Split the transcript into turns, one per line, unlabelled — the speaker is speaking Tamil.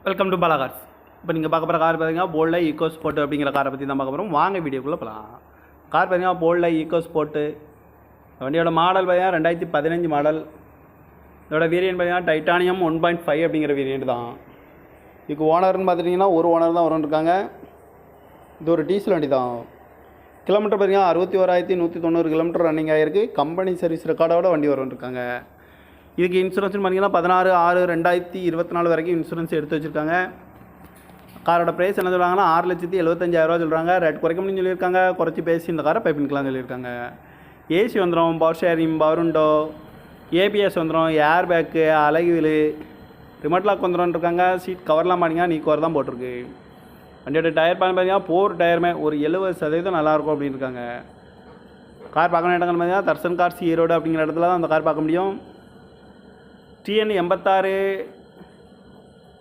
Welcome to Bala cars. இப்போ நீங்கள் பார்க்க போகிற கார் பார்த்தீங்கன்னா போல்டை ஈக்கோ ஸ்போர்ட் அப்படிங்கிற காரை பற்றி தான் பார்க்க போகிறோம். வாங்க வீடியோக்குள்ளே போகலாம். கார் பார்த்தீங்கன்னா போல்டை ஈக்கோ ஸ்போர்ட்டு. வண்டியோட மாடல் பார்த்தீங்கன்னா 2015 மாடல். இதோட வேரியன்ட் பார்த்தீங்கன்னா டைட்டானியம் 1.5 அப்படிங்கிற வேரியன்ட் தான். இதுக்கு ஓனர்னு பார்த்துட்டிங்கன்னா ஒரு ஓனர் தான் இருக்காங்க. இது ஒரு டீசல் வண்டி தான். கிலோமீட்டர் பார்த்தீங்கன்னா 61,190 கிலோமீட்டர் ரன்னிங் ஆகிருக்கு. கம்பெனி சர்வீஸ் ரெக்கார்டோட வண்டி இருக்காங்க. இதுக்கு இன்சூரன்ஸ்னு பார்த்தீங்கன்னா 16/6/2024 வரைக்கும் இன்சூரன்ஸ் எடுத்து வச்சுருக்காங்க. காரோட ப்ரைஸ் என்ன சொல்கிறாங்கன்னா 6,75,000 சொல்கிறாங்க. ரேட் குறைக்க முடியும்னு சொல்லியிருக்காங்க. குறைச்சி பேசி இந்த காரை பை பண்ணிக்கலாம்னு சொல்லியிருக்காங்க. ஏசி வந்துடும், power sharing, power window, ABS வந்துடும், ஏர் பேக்கு, அழகு வீலு, ரிமோட் லாக் வந்துடும் இருக்காங்க. சீட் கவர்லாம் பண்ணிங்கன்னா நீ கவர் தான் போட்டிருக்கு. வண்டியோட டயர் பார்த்தீங்கன்னா 4 டயருமே ஒரு 70% நல்லாயிருக்கும் அப்படின்னு இருக்காங்க. கார் பார்க்கணும் இடங்கள் பார்த்தீங்கன்னா தர்சன் கார்ஸ் ஈரோடு அப்படிங்கிற இடத்துல தான் அந்த கார் பார்க்க முடியும். TN 86